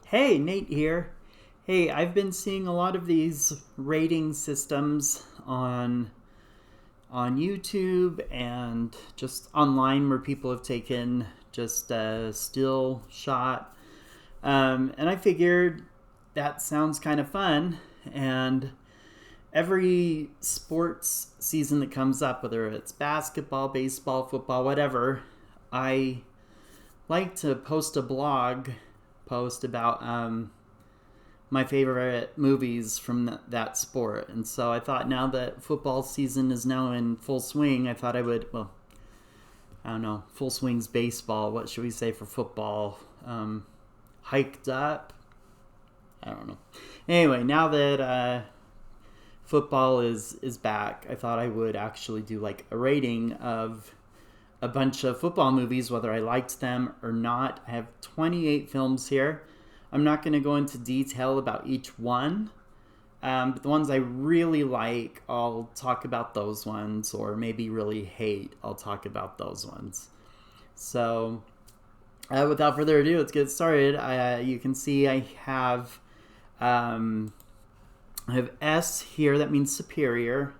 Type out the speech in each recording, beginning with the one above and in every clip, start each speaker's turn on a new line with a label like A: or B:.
A: Hey, Nate here. Hey, I've been seeing a lot of these rating systems on YouTube and just online where people have taken just a still shot. And I figured that sounds kind of fun. And every sports season that comes up, whether it's basketball, baseball, football, whatever, I like to post a blog post about my favorite movies from that sport. And so I thought now that football season is now in full swing, I thought I would, well, I don't know, full swing's baseball. What should we say for football? Hiked up? I don't know. Anyway, now that football is back, I thought I would actually do like a rating of a bunch of football movies, whether I liked them or not. I have 28 films here. I'm not going to go into detail about each one, but the ones I really like, I'll talk about those ones, or maybe really hate, I'll talk about those ones. So, without further ado, let's get started. You can see I have S here, that means superior.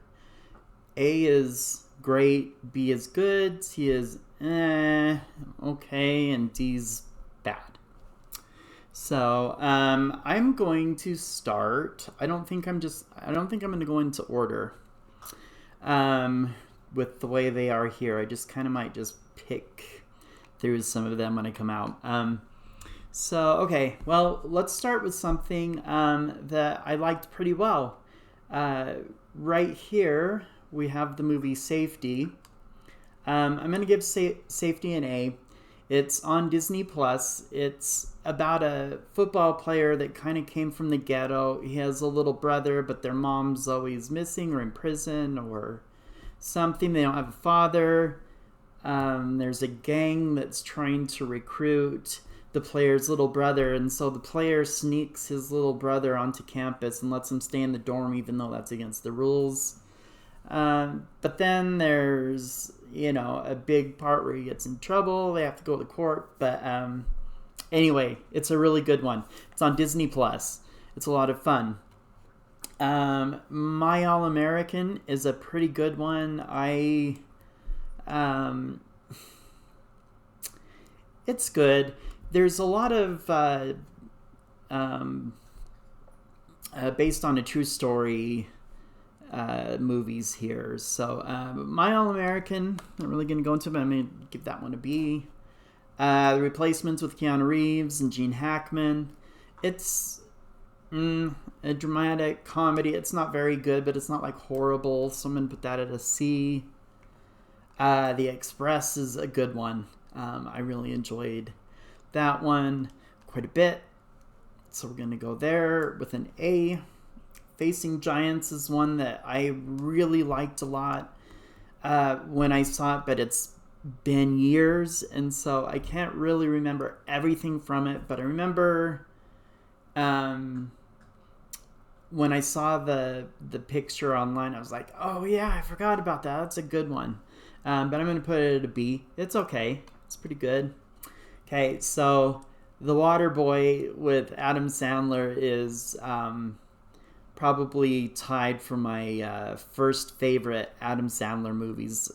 A: A is great, B is good, C is okay, and D's bad. So I'm going to start. I don't think I'm going to go into order with the way they are here. I just kind of might just pick through some of them when I come out. Okay, well, let's start with something that I liked pretty well. Right here, we have the movie Safety. I'm going to give Safety an A. It's on Disney Plus. It's about a football player that kind of came from the ghetto. He has a little brother, but their mom's always missing or in prison or something. They don't have a father. There's a gang that's trying to recruit the player's little brother, and so the player sneaks his little brother onto campus and lets him stay in the dorm, even though that's against the rules. But then there's, a big part where he gets in trouble. They have to go to court. But anyway, it's a really good one. It's on Disney Plus. It's a lot of fun. My All-American is a pretty good one. It's good. There's a lot of based on a true story movies here. So My All-American, not really going to go into it, but I'm going to give that one a B. The Replacements with Keanu Reeves and Gene Hackman. It's a dramatic comedy. It's not very good, but it's not like horrible, so I'm going to put that at a C. The Express is a good one. I really enjoyed that one quite a bit, so we're going to go there with an A. Facing Giants is one that I really liked a lot when I saw it, but it's been years, and so I can't really remember everything from it, but I remember when I saw the picture online, I was like, oh yeah, I forgot about that. That's a good one. But I'm going to put it at a B. It's okay. It's pretty good. Okay, so The Waterboy with Adam Sandler is probably tied for my first favorite Adam Sandler movies,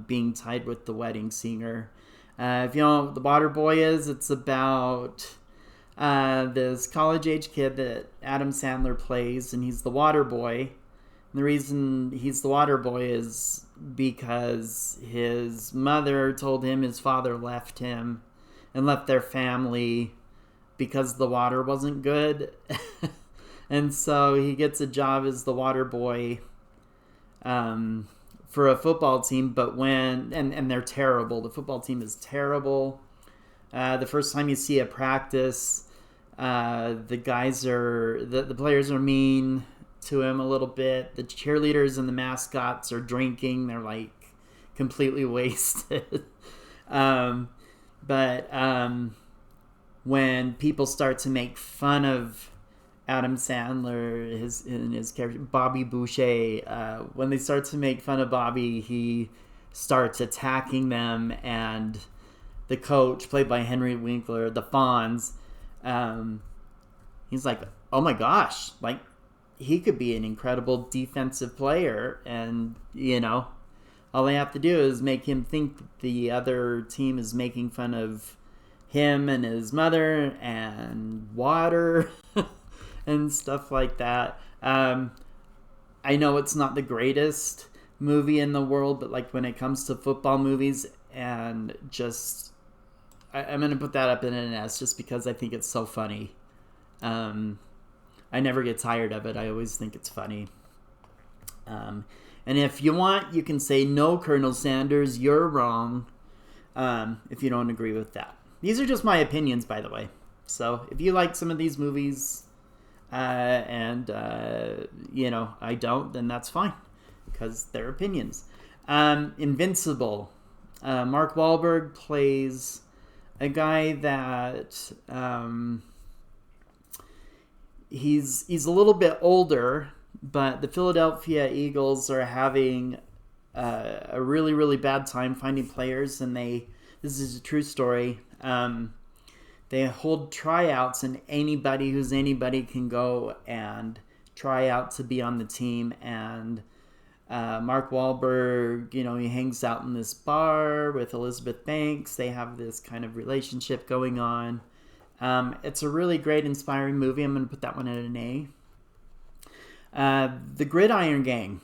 A: being tied with The Wedding Singer. If you know what The Waterboy is, it's about this college-age kid that Adam Sandler plays, and he's the water boy. And the reason he's the water boy is because his mother told him his father left him and left their family because the water wasn't good. And so he gets a job as the water boy for a football team, but and they're terrible. The football team is terrible. The first time you see a practice, the players are mean to him a little bit. The cheerleaders and the mascots are drinking. They're like completely wasted. But when people start to make fun of Adam Sandler, his character Bobby Boucher, when they start to make fun of Bobby, he starts attacking them, and the coach, played by Henry Winkler, the Fonz, he's like, oh my gosh, like he could be an incredible defensive player, and all they have to do is make him think the other team is making fun of him and his mother and water and stuff like that. I know it's not the greatest movie in the world, but like when it comes to football movies, and just I'm gonna put that up in an S just because I think it's so funny. I never get tired of it. I always think it's funny. And if you want, you can say, no, Colonel Sanders, you're wrong, if you don't agree with that. These are just my opinions, by the way. So if you like some of these movies and I don't, then that's fine, because they're opinions. Invincible. Mark Wahlberg plays a guy that he's a little bit older, but the Philadelphia Eagles are having a really, really bad time finding players, and this is a true story. They hold tryouts, and anybody who's anybody can go and try out to be on the team. And Mark Wahlberg, he hangs out in this bar with Elizabeth Banks. They have this kind of relationship going on. It's a really great, inspiring movie. I'm going to put that one at an A. The Gridiron Gang.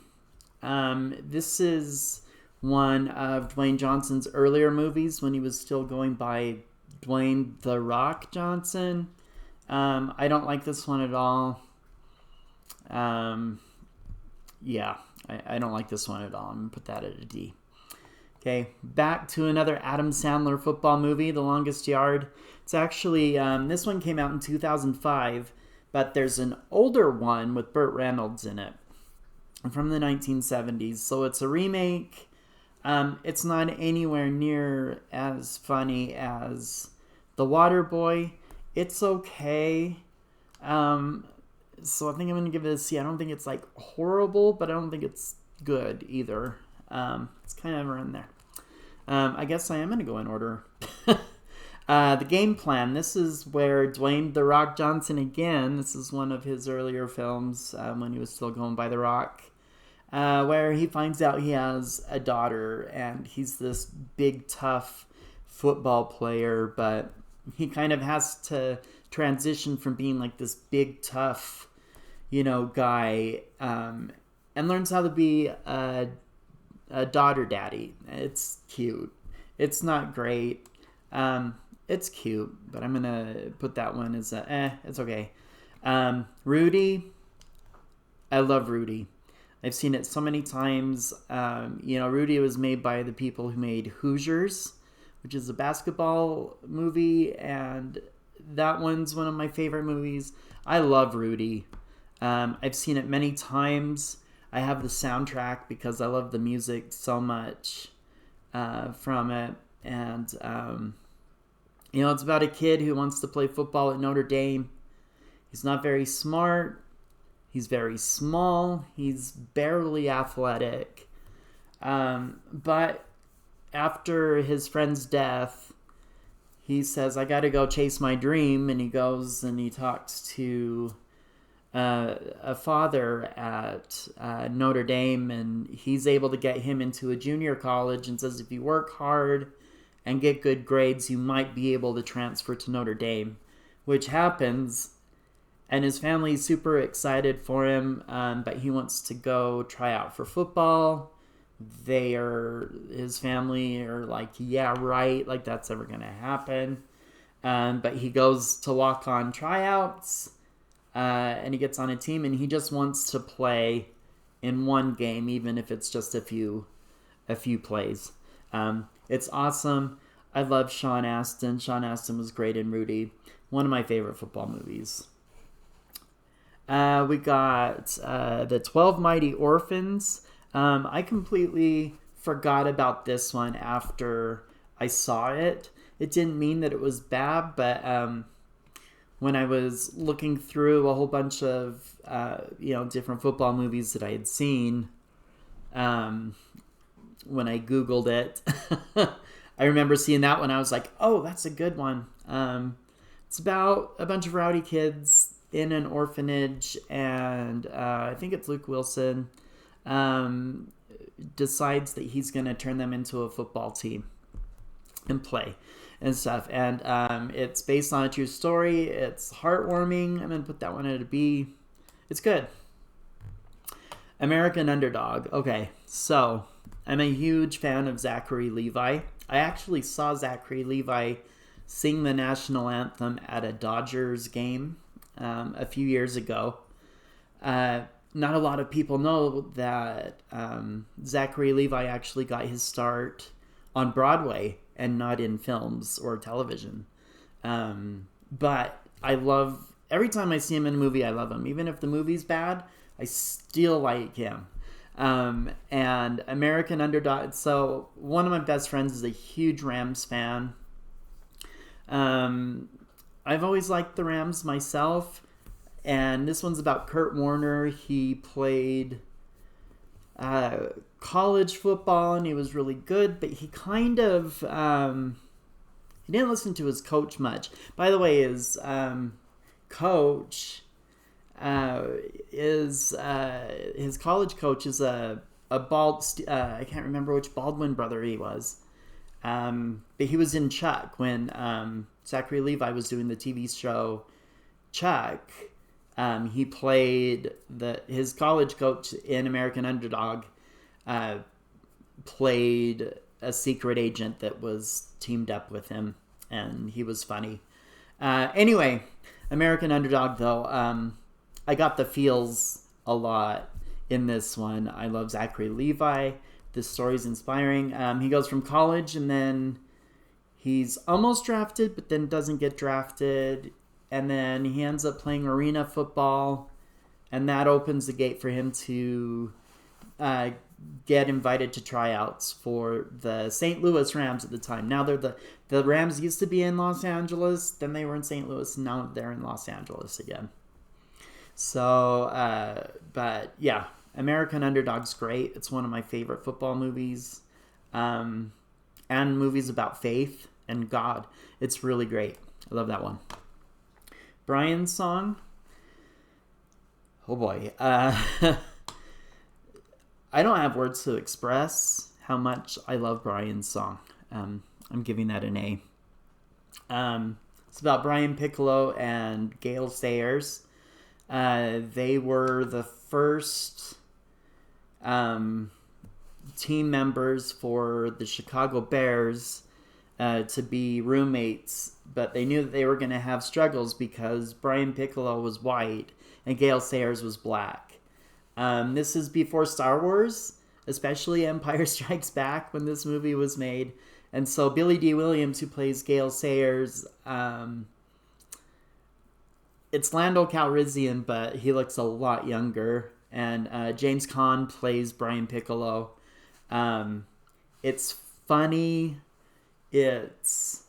A: This is one of Dwayne Johnson's earlier movies when he was still going by Dwayne "The Rock" Johnson. I don't like this one at all. I don't like this one at all. I'm going to put that at a D. Okay, back to another Adam Sandler football movie, The Longest Yard. It's actually, this one came out in 2005, but there's an older one with Burt Reynolds in it from the 1970s. So it's a remake. It's not anywhere near as funny as The Waterboy. It's okay. So I think I'm going to give it a C. I don't think it's like horrible, but I don't think it's good either. It's kind of around there. I guess I am going to go in order. The Game Plan. This is where Dwayne "The Rock" Johnson again. This is one of his earlier films when he was still going by The Rock. Where he finds out he has a daughter, and he's this big, tough football player, but he kind of has to transition from being like this big, tough, guy, and learns how to be a daughter daddy. It's cute. It's not great. It's cute, but I'm gonna put that one as it's okay. Rudy. I love Rudy. I've seen it so many times. Rudy was made by the people who made Hoosiers, which is a basketball movie, and that one's one of my favorite movies. I love Rudy. I've seen it many times. I have the soundtrack because I love the music so much from it. And, it's about a kid who wants to play football at Notre Dame. He's not very smart. He's very small. He's barely athletic. But after his friend's death, he says, I got to go chase my dream. And he goes and he talks to a father at Notre Dame. And he's able to get him into a junior college and says, if you work hard and get good grades, you might be able to transfer to Notre Dame, which happens. And his family's super excited for him, but he wants to go try out for football. His family are like, yeah, right, like that's ever going to happen. But he goes to walk on tryouts, and he gets on a team, and he just wants to play in one game, even if it's just a few plays. It's awesome. I love Sean Astin. Sean Astin was great in Rudy. One of my favorite football movies. We got the 12 Mighty Orphans. I completely forgot about this one after I saw it. It didn't mean that it was bad, but when I was looking through a whole bunch of different football movies that I had seen, when I Googled it, I remember seeing that one. I was like, oh, that's a good one. It's about a bunch of rowdy kids in an orphanage, and I think it's Luke Wilson, um, decides that he's going to turn them into a football team and play and stuff. And it's based on a true story. It's heartwarming. I'm going to put that one at a B. It's good. American Underdog. Okay, so I'm a huge fan of Zachary Levi. I actually saw Zachary Levi sing the national anthem at a Dodgers game a few years ago. Not a lot of people know that Zachary Levi actually got his start on Broadway and not in films or television. But I love, every time I see him in a movie, I love him. Even if the movie's bad, I still like him. And American Underdog. So one of my best friends is a huge Rams fan. I've always liked the Rams myself. And this one's about Kurt Warner. He played college football and he was really good, but he kind of he didn't listen to his coach much. By the way, his coach is his college coach is a bald. I can't remember which Baldwin brother he was, but he was in Chuck when Zachary Levi was doing the TV show Chuck. He played his college coach in American Underdog. Played a secret agent that was teamed up with him, and he was funny. Anyway, American Underdog, though, I got the feels a lot in this one. I love Zachary Levi. This story's inspiring. He goes from college, and then he's almost drafted, but then doesn't get drafted. And then he ends up playing arena football, and that opens the gate for him to get invited to tryouts for the St. Louis Rams at the time. Now they're the Rams used to be in Los Angeles, then they were in St. Louis, and now they're in Los Angeles again. So, but yeah, American Underdog's great. It's one of my favorite football movies, and movies about faith and God. It's really great. I love that one. Brian's song. Oh boy. I don't have words to express how much I love Brian's song. I'm giving that an A. It's about Brian Piccolo and Gale Sayers. They were the first team members for the Chicago Bears to be roommates, but they knew that they were going to have struggles because Brian Piccolo was white and Gale Sayers was black. This is before Star Wars, especially Empire Strikes Back when this movie was made. And so Billy D. Williams, who plays Gale Sayers, it's Lando Calrissian, but he looks a lot younger. And James Caan plays Brian Piccolo. It's funny. It's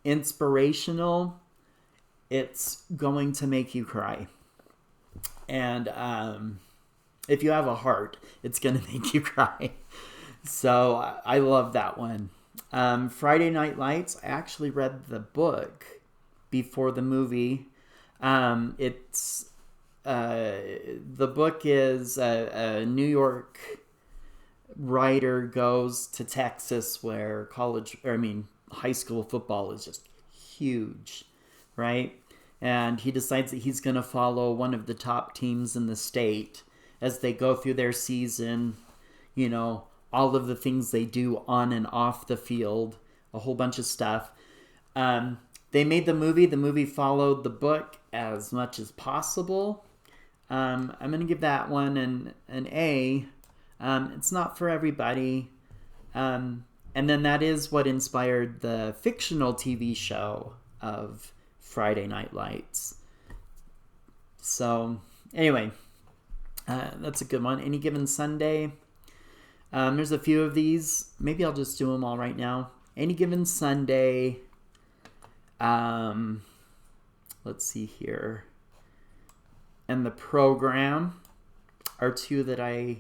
A: inspirational. It's going to make you cry. And if you have a heart, it's going to make you cry. So I love that one. Friday Night Lights, I actually read the book before the movie. The book is a New York writer goes to Texas where high school football is just huge, right? And he decides that he's going to follow one of the top teams in the state as they go through their season, all of the things they do on and off the field, a whole bunch of stuff. They made the movie. The movie followed the book as much as possible. I'm going to give that one an A. It's not for everybody. And then that is what inspired the fictional TV show of Friday Night Lights. So, anyway, that's a good one. Any Given Sunday. There's a few of these. Maybe I'll just do them all right now. Any Given Sunday. Let's see here. And The Program are two that I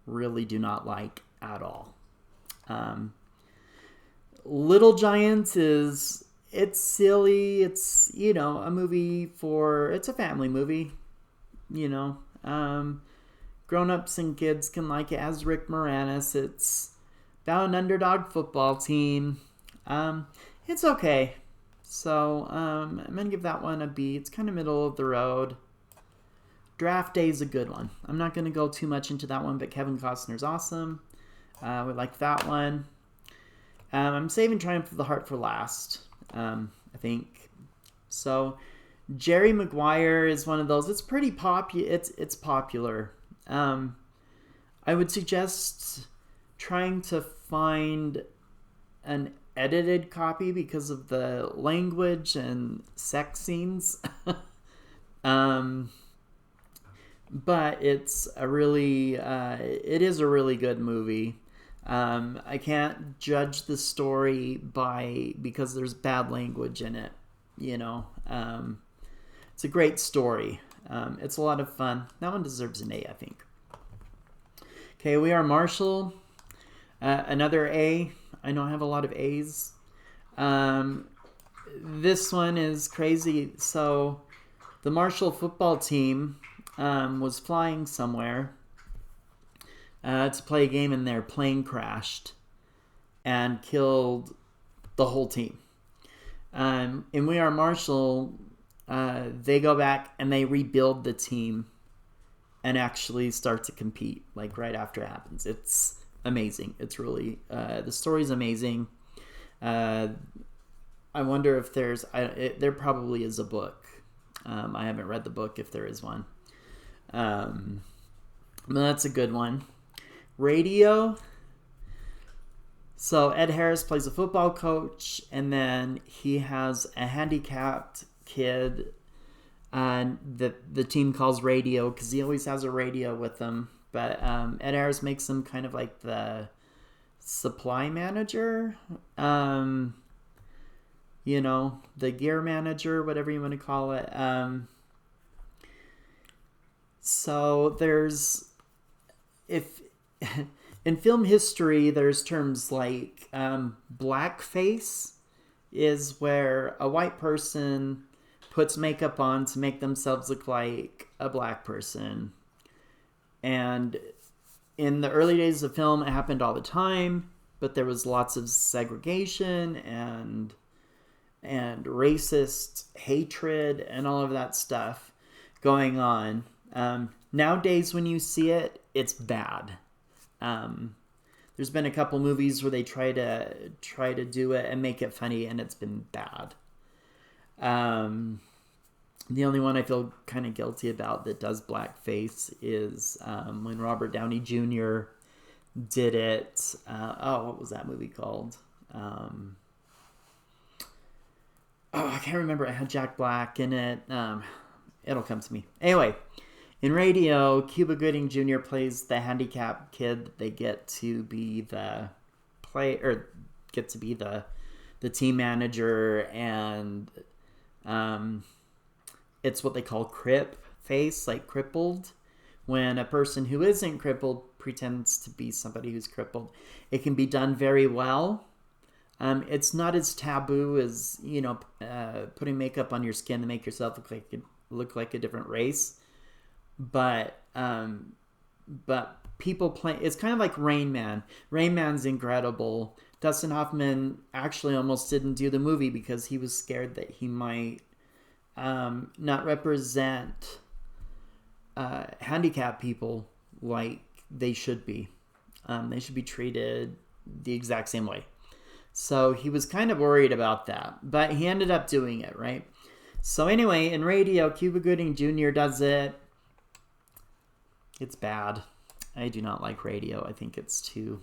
A: really do not like at all. Little Giants is it's silly. It's, a movie it's a family movie, you know. Grown-ups and kids can like it. As Rick Moranis, it's about an underdog football team. It's okay. So I'm gonna give that one a B. It's kind of middle of the road. Draft Day is a good one. I'm not gonna go too much into that one, but Kevin Costner's awesome. We like that one. I'm saving Triumph of the Heart for last. I think so. Jerry Maguire is one of those. It's pretty popular. It's popular. I would suggest trying to find an edited copy because of the language and sex scenes. But it's it is a really good movie. I can't judge the story because there's bad language in it. It's a great story. It's a lot of fun. That one deserves an A, I think. Okay, We Are Marshall. Another A. I know I have a lot of A's. This one is crazy. So, the Marshall football team was flying somewhere to play a game, and their plane crashed and killed the whole team. In We Are Marshall, they go back and they rebuild the team and actually start to compete, like right after it happens. It's amazing. It's really the story's amazing. I wonder if there probably is a book. I haven't read the book, if there is one. But that's a good one. Radio. So Ed Harris plays a football coach, and then he has a handicapped kid, and the team calls Radio because he always has a radio with him. But Ed Harris makes him kind of like the supply manager, the gear manager, whatever you want to call it. So in film history, there's terms like blackface is where a white person puts makeup on to make themselves look like a black person. And in the early days of film, it happened all the time, but there was lots of segregation and racist hatred and all of that stuff going on. Nowadays, when you see it, it's bad. There's been a couple movies where they try to do it and make it funny, and it's been bad. The only one I feel kind of guilty about that does blackface is when Robert Downey Jr. did it. What was that movie called? I can't remember. It had Jack Black in it. It'll come to me. Anyway, in Radio, Cuba Gooding Jr. plays the handicapped kid. They get to be the team manager, and it's what they call crip face, like crippled. When a person who isn't crippled pretends to be somebody who's crippled, it can be done very well. It's not as taboo as putting makeup on your skin to make yourself look like a different race. But people play. It's kind of like Rain Man. Rain Man's incredible. Dustin Hoffman actually almost didn't do the movie because he was scared that he might not represent handicapped people like they should be. They should be treated the exact same way. So he was kind of worried about that, but he ended up doing it, right? So anyway, in Radio, Cuba Gooding Jr. does it. It's bad. I do not like Radio. I think it's too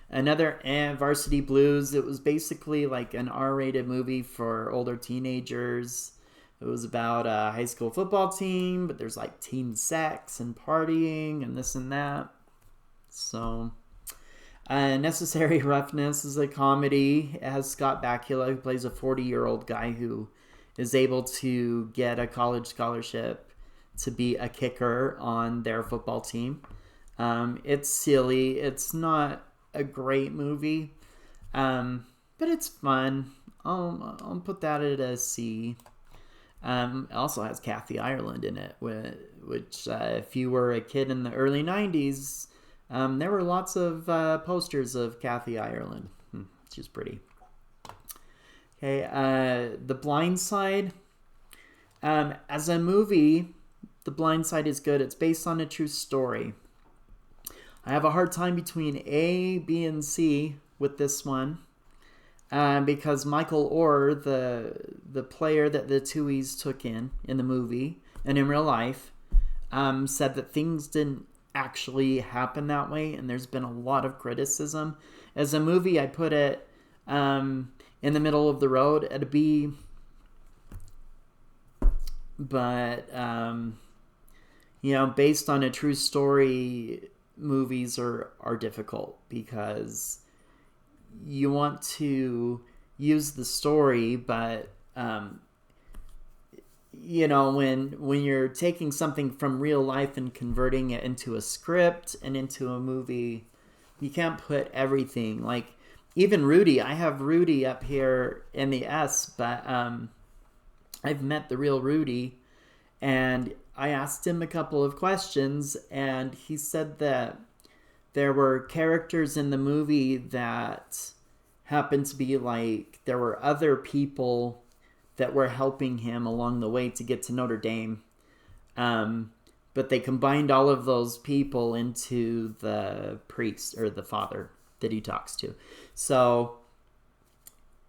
A: Another Varsity Blues. It was basically like an R-rated movie for older teenagers. It was about a high school football team, but there's like teen sex and partying and this and that. So, Necessary Roughness is a comedy. It has Scott Bakula, who plays a 40-year-old guy who is able to get a college scholarship to be a kicker on their football team. It's silly. It's not a great movie, but it's fun. I'll put that at a C. It also has Kathy Ireland in it, which if you were a kid in the early 90s, there were lots of posters of Kathy Ireland. She's pretty. Okay, The Blind Side. As a movie, The Blind Side is good. It's based on a true story. I have a hard time between A, B, and C with this one. Because Michael Orr, the player that the Tuohys took in the movie and in real life, said that things didn't actually happen that way, and there's been a lot of criticism. As a movie, I put it in the middle of the road at a B, but based on a true story, movies are difficult because you want to use the story, but when you're taking something from real life and converting it into a script and into a movie, you can't put everything. Like even Rudy, I have Rudy up here in the S, but I've met the real Rudy, and I asked him a couple of questions, and he said that there were characters in the movie that happened to be like, there were other people that were helping him along the way to get to Notre Dame. But they combined all of those people into the priest or the father that he talks to. So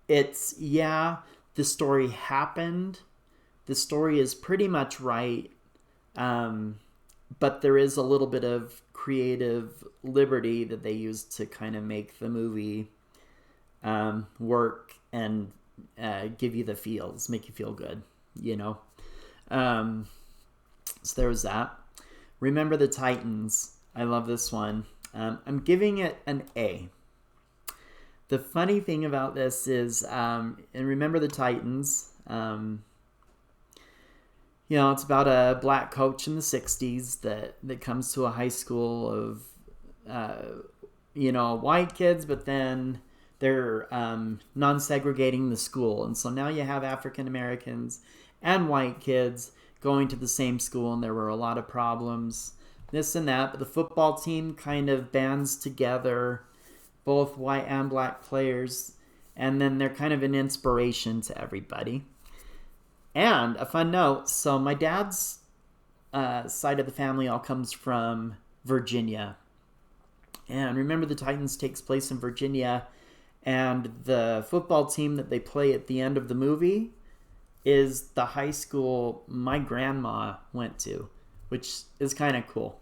A: it's, the story happened. The story is pretty much right. But there is a little bit of creative liberty that they use to kind of make the movie work and give you the feels, make you feel good, So there was that. Remember the Titans. I love this one. I'm giving it an A. The funny thing about this is, in Remember the Titans, it's about a black coach in the 60s that comes to a high school of, white kids, but then they're non-segregating the school. And so now you have African Americans and white kids going to the same school, and there were a lot of problems, this and that. But the football team kind of bands together, both white and black players, and then they're kind of an inspiration to everybody. And a fun note, so my dad's side of the family all comes from Virginia. And Remember the Titans takes place in Virginia, and the football team that they play at the end of the movie is the high school my grandma went to, which is kind of cool.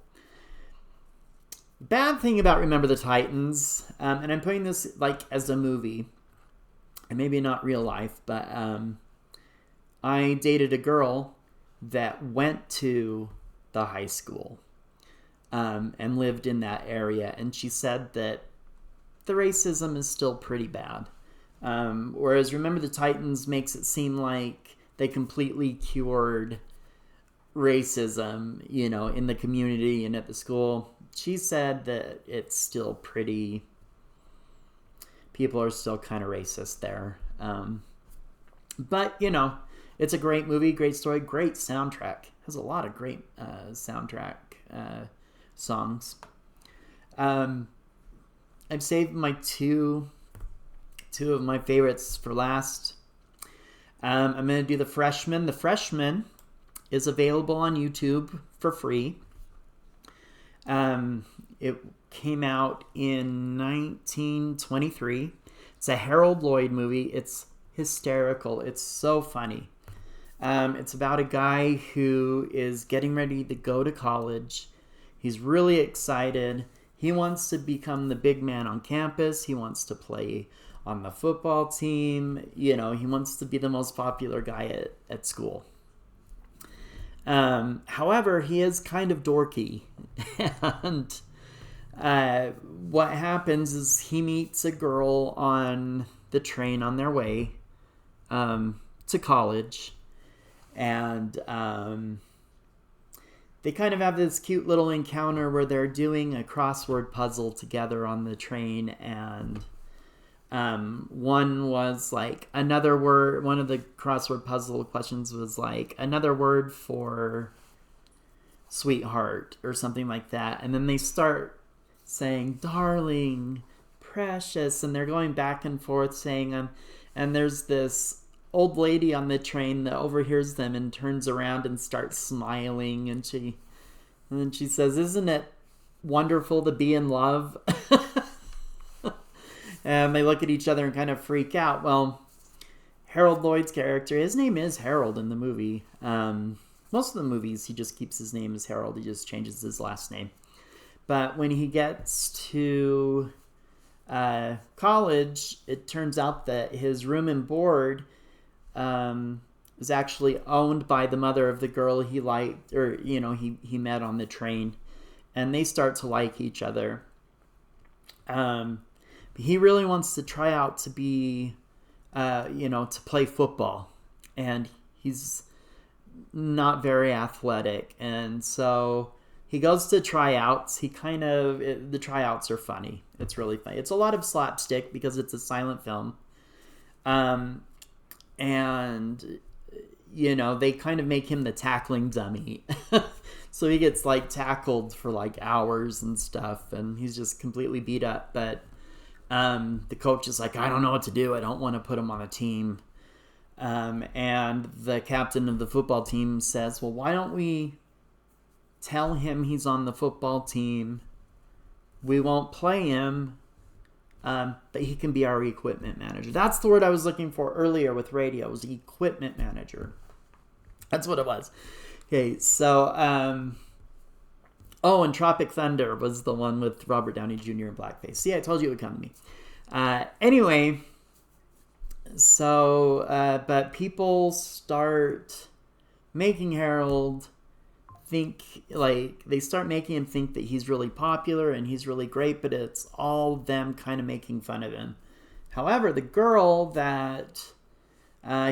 A: Bad thing about Remember the Titans, and I'm putting this like as a movie, and maybe not real life, but I dated a girl that went to the high school and lived in that area, and she said that the racism is still pretty bad. Whereas Remember the Titans makes it seem like they completely cured racism, in the community and at the school. She said that it's still pretty... people are still kind of racist there. But, it's a great movie, great story, great soundtrack. Has a lot of great soundtrack songs. I've saved my two of my favorites for last. I'm going to do The Freshman. The Freshman is available on YouTube for free. It came out in 1923. It's a Harold Lloyd movie. It's hysterical. It's so funny. It's about a guy who is getting ready to go to college. He's really excited. He wants to become the big man on campus. He wants to play on the football team. He wants to be the most popular guy at school. However, he is kind of dorky. And what happens is he meets a girl on the train on their way to college. And they kind of have this cute little encounter where they're doing a crossword puzzle together on the train. And One was like another word. One of the crossword puzzle questions was like another word for sweetheart or something like that. And then they start saying darling, precious, and they're going back and forth saying them. And there's this old lady on the train that overhears them and turns around and starts smiling. And then she says, "Isn't it wonderful to be in love?" And they look at each other and kind of freak out. Well, Harold Lloyd's character, his name is Harold in the movie. Most of the movies, he just keeps his name as Harold. He just changes his last name. But when he gets to college, it turns out that his room and board is actually owned by the mother of the girl he liked, or, he met on the train. And they start to like each other. He really wants to try out to be, to play football. And he's not very athletic. And so he goes to tryouts. The tryouts are funny. It's really funny. It's a lot of slapstick because it's a silent film. And, they kind of make him the tackling dummy. So he gets like tackled for like hours and stuff. And he's just completely beat up. But the coach is like, "I don't know what to do. I don't want to put him on a team." And the captain of the football team says, "Well, why don't we tell him he's on the football team? We won't play him, but he can be our equipment manager." That's the word I was looking for earlier with radio, was equipment manager. That's what it was. Okay, so, and Tropic Thunder was the one with Robert Downey Jr. in blackface. See, I told you it would come to me. Anyway, so, but people start making Harold they start making him think that he's really popular and he's really great, but it's all them kind of making fun of him. However, the girl that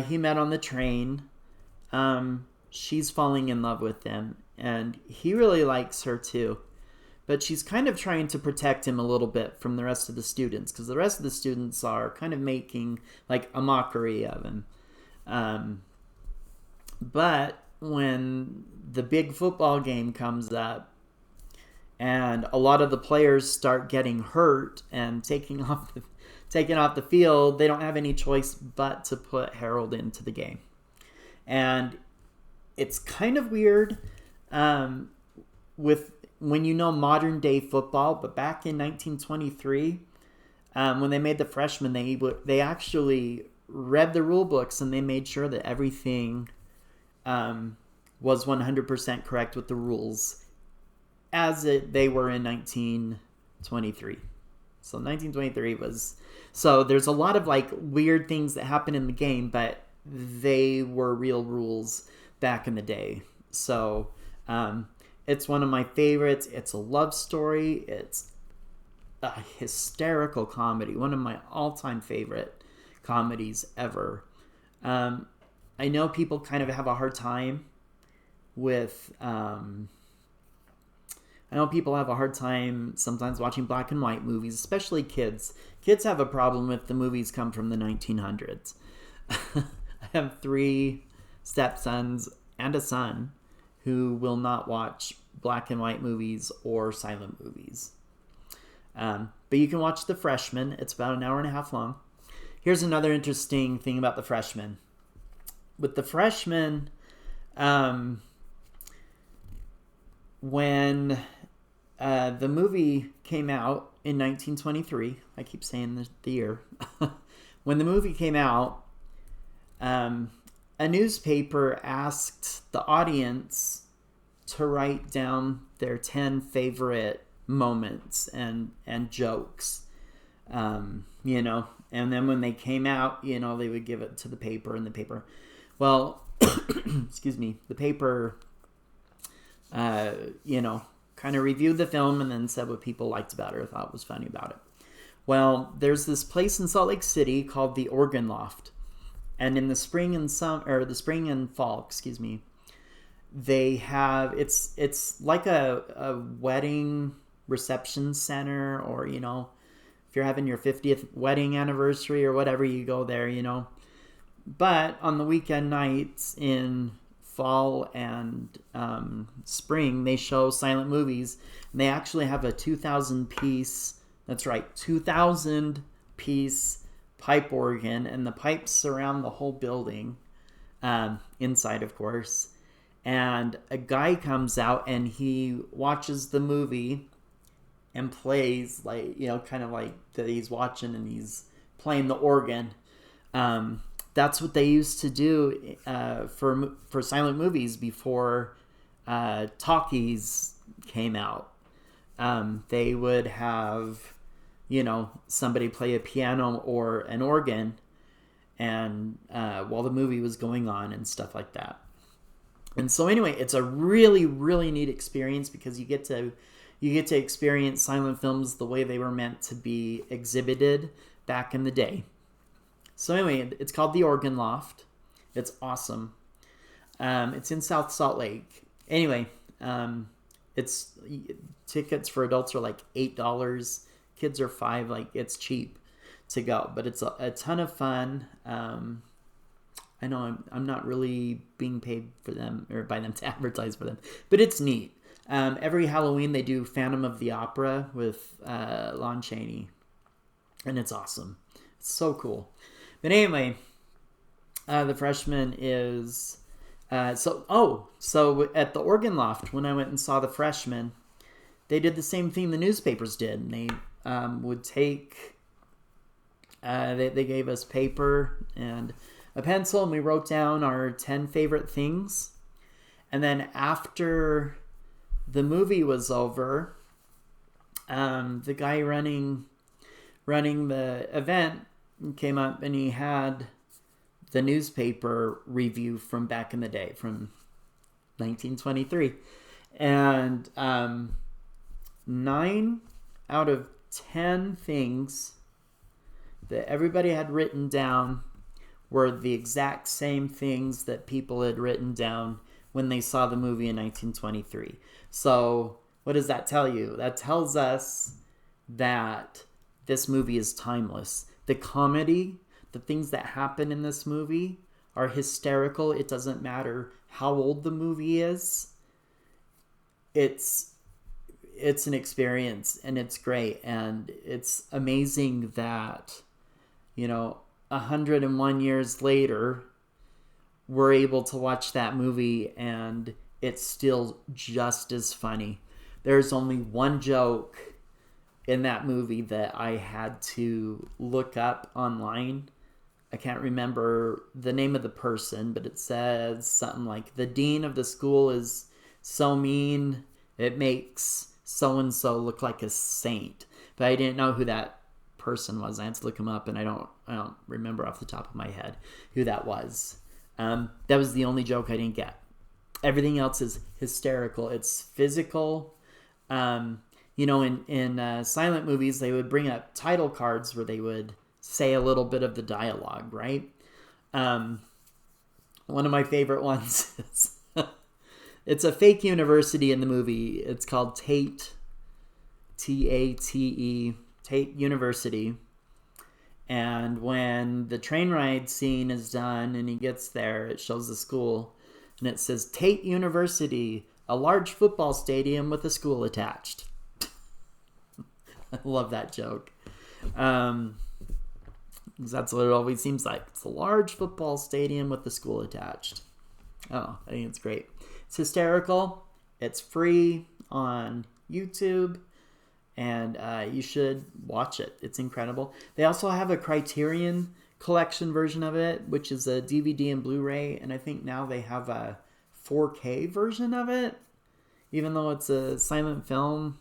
A: he met on the train, she's falling in love with him, and he really likes her too. But she's kind of trying to protect him a little bit from the rest of the students, because the rest of the students are kind of making like a mockery of him. But when the big football game comes up and a lot of the players start getting hurt and taken off the field, they don't have any choice but to put Harold into the game. And it's kind of weird with when modern day football, but back in 1923, when they made the freshmen, they actually read the rule books and they made sure that everything was 100% correct with the rules as they were in 1923. So 1923 was... So there's a lot of like weird things that happen in the game, but they were real rules back in the day. So it's one of my favorites. It's a love story. It's a hysterical comedy. One of my all-time favorite comedies ever. I know people kind of have a hard time with... I know people have a hard time sometimes watching black and white movies, especially kids. Kids have a problem if the movies come from the 1900s. I have 3 stepsons and a son who will not watch black and white movies or silent movies. But you can watch The Freshman. It's about an hour and a half long. Here's another interesting thing about The Freshman. With The Freshman, when the movie came out in 1923, I keep saying the year. When the movie came out, a newspaper asked the audience to write down their 10 favorite moments and jokes, and then when they came out, they would give it to the paper, and the paper, excuse me, the paper, kind of reviewed the film and then said what people liked about it or thought was funny about it. Well, there's this place in Salt Lake City called the Organ Loft. And in the spring and fall, they have, it's like a wedding reception center, or, if you're having your 50th wedding anniversary or whatever, you go there, you know. But on the weekend nights in fall and spring, they show silent movies. And they actually have a 2,000 piece, that's right, 2,000 piece pipe organ, and the pipes surround the whole building, inside, of course. And a guy comes out and he watches the movie and plays, like, you know, kind of like that he's watching and he's playing the organ. That's what they used to do for silent movies before talkies came out. They would have, you know, somebody play a piano or an organ, and while the movie was going on and stuff like that. And so anyway, it's a really, really neat experience because you get to experience silent films the way they were meant to be exhibited back in the day. So anyway, it's called the Organ Loft. It's awesome. It's in South Salt Lake. Anyway, it's tickets for adults are like $8. Kids are $5. Like, it's cheap to go, but it's a ton of fun. I know I'm not really being paid for them or by them to advertise for them, but it's neat. Every Halloween they do Phantom of the Opera with Lon Chaney, and it's awesome. It's so cool. But anyway, the Freshman is so at the Organ Loft when I went and saw the Freshman, they did the same thing the newspapers did. And they would take they gave us paper and a pencil, and we wrote down our 10 favorite things. And then after the movie was over, the guy running the event came up and he had the newspaper review from back in the day, from 1923. And 9 out of 10 things that everybody had written down were the exact same things that people had written down when they saw the movie in 1923. So what does that tell you? That tells us that this movie is timeless. The comedy, the things that happen in this movie are hysterical. It doesn't matter how old the movie is. It's an experience, and it's great. And it's amazing that, you know, 101 years later, we're able to watch that movie and it's still just as funny. There's only one joke in that movie that I had to look up online. I can't remember the name of the person, but it says something like, the dean of the school is so mean, it makes so-and-so look like a saint. But I didn't know who that person was. I had to look him up, and I don't remember off the top of my head who that was. That was the only joke I didn't get. Everything else is hysterical. It's physical. You know, in silent movies, they would bring up title cards where they would say a little bit of the dialogue, right? One of my favorite ones is it's a fake university in the movie. It's called Tate, Tate, Tate University. And when the train ride scene is done and he gets there, it shows the school. And it says, Tate University, a large football stadium with a school attached. I love that joke. Because that's what it always seems like. It's a large football stadium with a school attached. Oh, I think it's great. It's hysterical. It's free on YouTube. And you should watch it. It's incredible. They also have a Criterion Collection version of it, which is a DVD and Blu-ray. And I think now they have a 4K version of it, even though it's a silent film.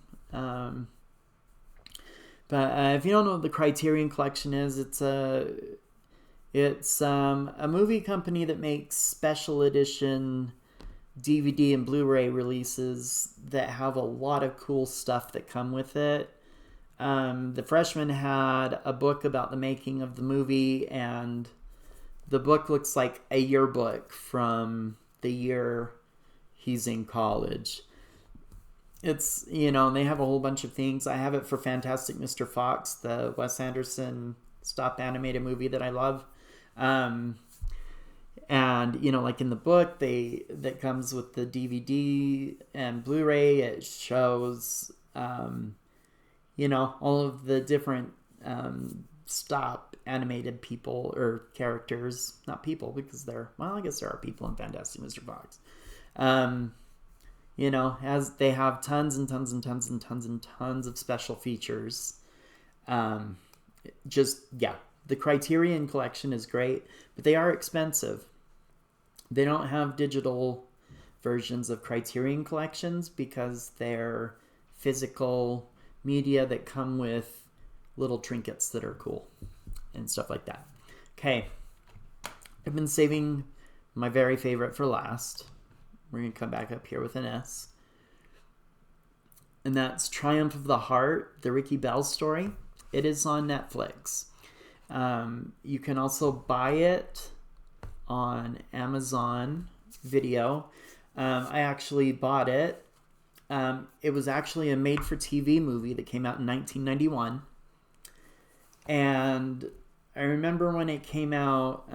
A: But if you don't know what the Criterion Collection is, it's a movie company that makes special edition DVD and Blu-ray releases that have a lot of cool stuff that come with it. The Freshman had a book about the making of the movie, and the book looks like a yearbook from the year he's in college. It's, they have a whole bunch of things. I have it for Fantastic Mr. Fox, the Wes Anderson stop animated movie that I love. And, like in the book, that comes with the DVD and Blu-ray, it shows, all of the different stop animated people or characters. Not people, because I guess there are people in Fantastic Mr. Fox. As they have tons and tons and tons and tons and tons of special features. The Criterion Collection is great, but they are expensive. They don't have digital versions of Criterion Collections because they're physical media that come with little trinkets that are cool and stuff like that. Okay, I've been saving my very favorite for last. We're going to come back up here with an S. And that's Triumph of the Heart, the Ricky Bell story. It is on Netflix. You can also buy it on Amazon Video. I actually bought it. It was actually a made-for-TV movie that came out in 1991. And I remember when it came out,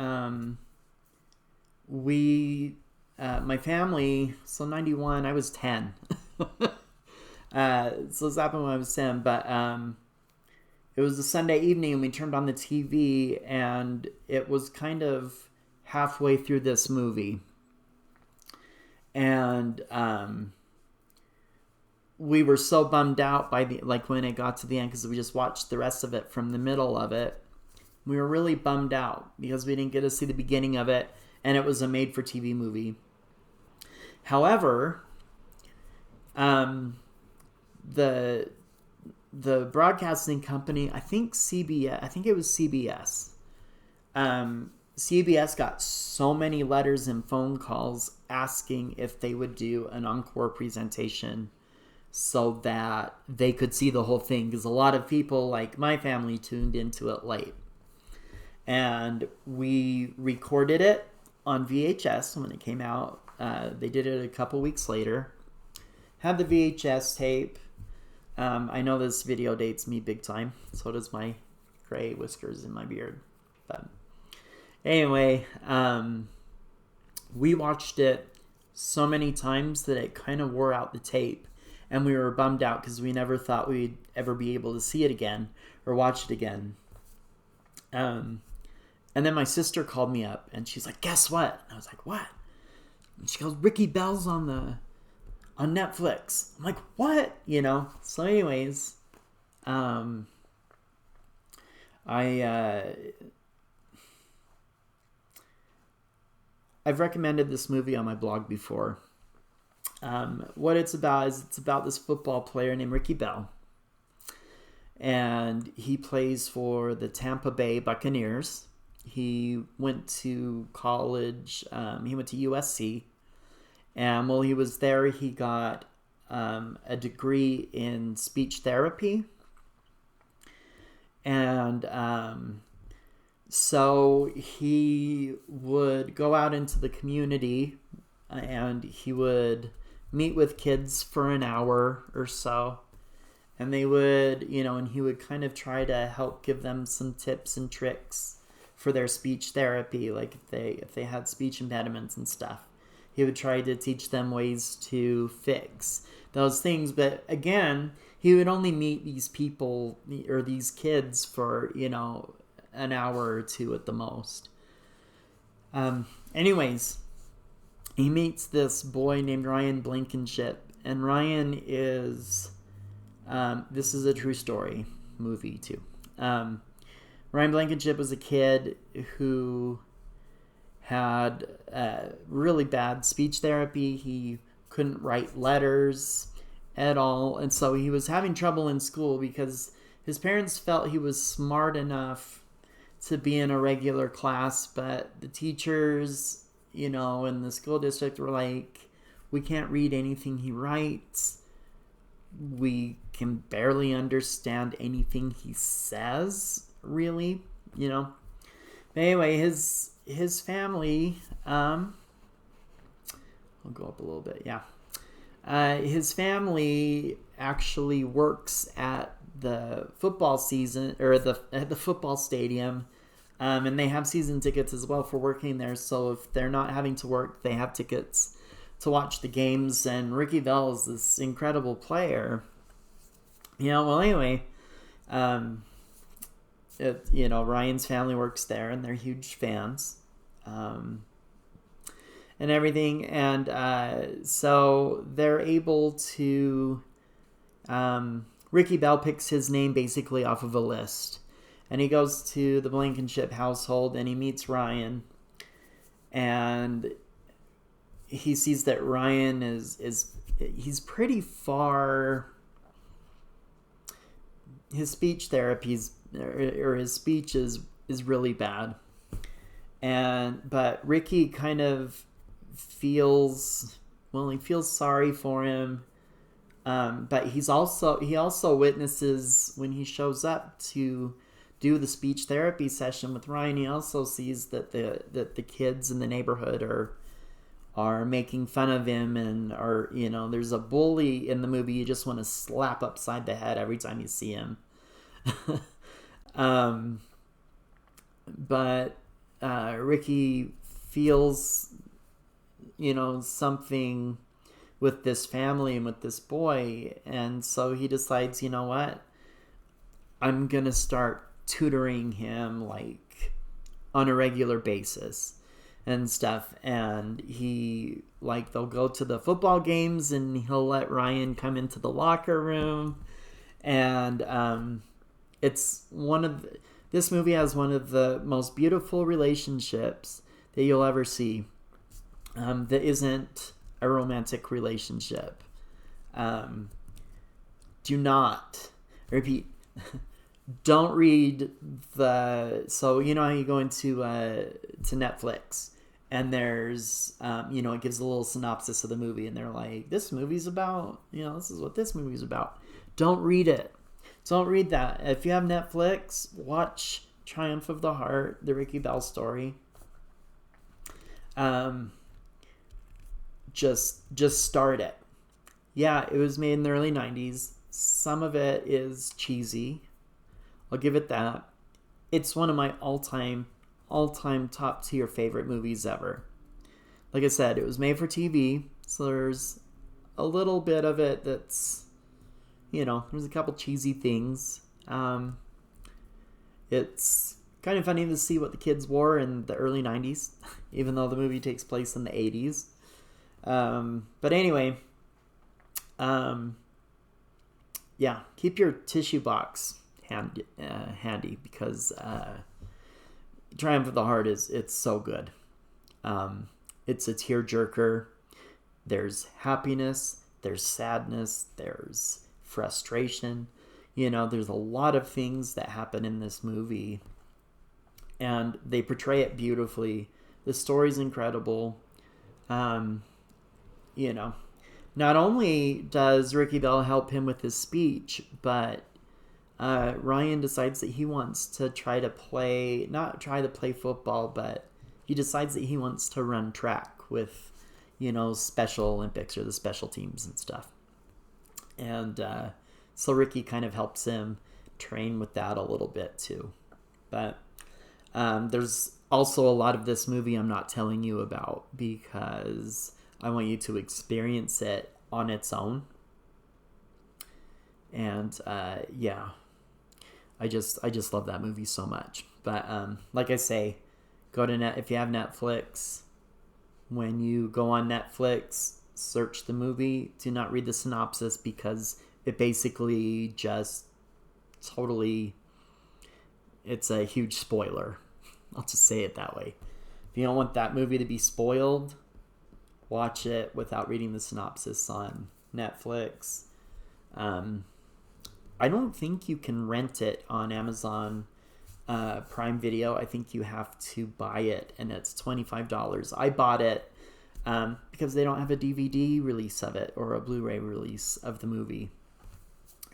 A: my family, so 91, I was 10. So this happened when I was 10, but it was a Sunday evening and we turned on the TV and it was kind of halfway through this movie. And we were so bummed out by when it got to the end, because we just watched the rest of it from the middle of it. We were really bummed out because we didn't get to see the beginning of it, and it was a made-for-TV movie. However, the broadcasting company, I think it was CBS. CBS got so many letters and phone calls asking if they would do an encore presentation so that they could see the whole thing, because a lot of people, like my family, tuned into it late. And we recorded it on VHS when it came out. They did it a couple weeks later. Had the VHS tape. I know this video dates me big time. So does my gray whiskers in my beard. But anyway, we watched it so many times that it kind of wore out the tape. And we were bummed out because we never thought we'd ever be able to see it again or watch it again. And then my sister called me up and she's like, guess what? And I was like, what? And she goes, Ricky Bell's on Netflix. I'm like, what? So anyways, I've recommended this movie on my blog before. What it's about is it's about this football player named Ricky Bell. And he plays for the Tampa Bay Buccaneers. He went to college. He went to USC. And while he was there, he got a degree in speech therapy. And so he would go out into the community and he would meet with kids for an hour or so. And they would, and he would kind of try to help give them some tips and tricks for their speech therapy, like if they had speech impediments and stuff. He would try to teach them ways to fix those things. But again, he would only meet these people or these kids for, an hour or two at the most. Anyways, he meets this boy named Ryan Blankenship. And Ryan is... this is a true story movie too. Ryan Blankenship was a kid who had really bad speech therapy. He couldn't write letters at all. And so he was having trouble in school because his parents felt he was smart enough to be in a regular class, but the teachers, in the school district were like, we can't read anything he writes. We can barely understand anything he says, really, But anyway, his family, I'll go up a little bit, yeah. His family actually works at the football season or at the football stadium, and they have season tickets as well for working there. So if they're not having to work, they have tickets to watch the games. And Ricky Bell is this incredible player. Well, anyway, Ryan's family works there, and they're huge fans. And everything, and so they're able to. Ricky Bell picks his name basically off of a list, and he goes to the Blankenship household, and he meets Ryan, and he sees that Ryan he's pretty far. His speech therapy's or his speech is really bad, but Ricky kind of feels sorry for him, but he also witnesses when he shows up to do the speech therapy session with Ryan. He also sees that the kids in the neighborhood are making fun of him, and there's a bully in the movie you just want to slap upside the head every time you see him. But Ricky feels something with this family and with this boy, and so he decides, what, I'm gonna start tutoring him like on a regular basis and stuff. And they'll go to the football games, and he'll let Ryan come into the locker room, and this movie has one of the most beautiful relationships that you'll ever see. That isn't a romantic relationship. Do not repeat. Don't read so you know how you go into to Netflix, and there's it gives a little synopsis of the movie, and they're like, this movie's about, this is what this movie's about. Don't read it. Don't read that. If you have Netflix, watch Triumph of the Heart, the Ricky Bell story. Just start it. Yeah, it was made in the early 90s. Some of it is cheesy. I'll give it that. It's one of my all-time top tier favorite movies ever. Like I said, it was made for TV, so there's a little bit of it that's, there's a couple cheesy things. It's kind of funny to see what the kids wore in the early 90s, even though the movie takes place in the 80s. But anyway, keep your tissue box handy, because Triumph of the Heart it's so good. It's a tearjerker. There's happiness, there's sadness, there's frustration. There's a lot of things that happen in this movie, and they portray it beautifully. The story's incredible. Not only does Ricky Bell help him with his speech, but Ryan decides that he wants to not try to play football, but he decides that he wants to run track with, Special Olympics or the special teams and stuff. And so Ricky kind of helps him train with that a little bit too. But there's also a lot of this movie I'm not telling you about, because I want you to experience it on its own. And I just love that movie so much. But like I say, go to if you have Netflix. When you go on Netflix, search the movie. Do not read the synopsis, because it basically just totally, it's a huge spoiler. I'll just say it that way. If you don't want that movie to be spoiled, watch it without reading the synopsis on Netflix. I don't think you can rent it on Amazon Prime Video. I think you have to buy it, and it's $25. I bought it because they don't have a DVD release of it or a Blu-ray release of the movie.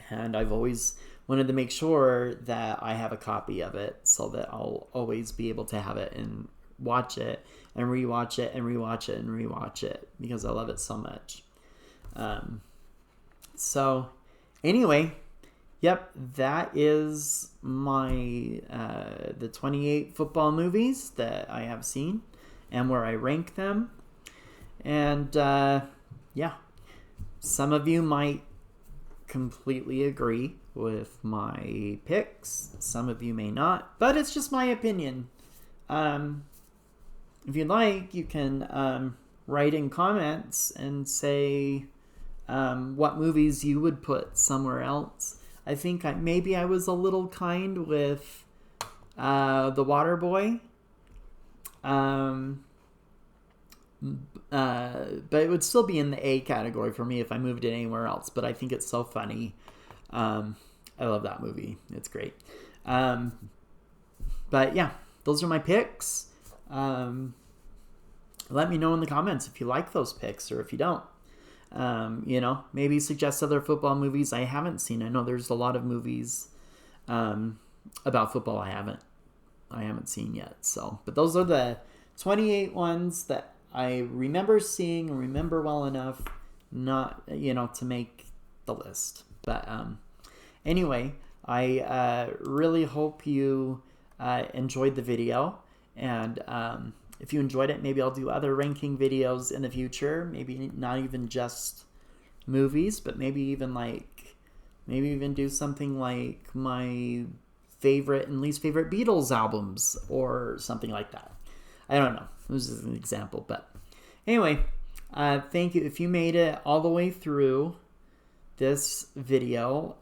A: And I've always wanted to make sure that I have a copy of it, so that I'll always be able to have it and watch it and rewatch it and rewatch it and rewatch it, because I love it so much. So anyway, yep, that is my the 28 football movies that I have seen and where I rank them. And yeah, some of you might completely agree with my picks. Some of you may not, but it's just my opinion. If you'd like, you can write in comments and say what movies you would put somewhere else. I think maybe I was a little kind with The Waterboy. But it would still be in the A category for me if I moved it anywhere else. But I think it's so funny. I love that movie. It's great. But yeah, those are my picks. Let me know in the comments if you like those picks or if you don't. Maybe suggest other football movies I haven't seen. I know there's a lot of movies about football I haven't seen yet. So, but those are the 28 ones that I remember seeing and remember well enough not, to make the list. But anyway, I really hope you enjoyed the video. And if you enjoyed it, maybe I'll do other ranking videos in the future. Maybe not even just movies, but maybe even do something like my favorite and least favorite Beatles albums or something like that. I don't know. This is an example, but anyway, thank you. If you made it all the way through this video,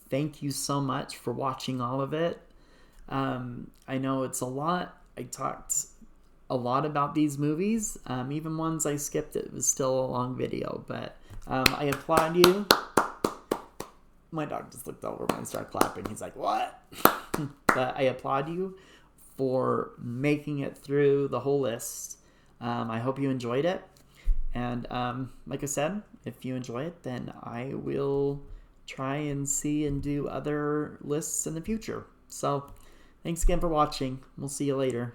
A: thank you so much for watching all of it. I know it's a lot. I talked a lot about these movies, even ones I skipped. It was still a long video, but I applaud you. My dog just looked over when I started clapping. He's like, what? But I applaud you for making it through the whole list. I hope you enjoyed it. And like I said, if you enjoy it, then I will try and see and do other lists in the future. So thanks again for watching. We'll see you later.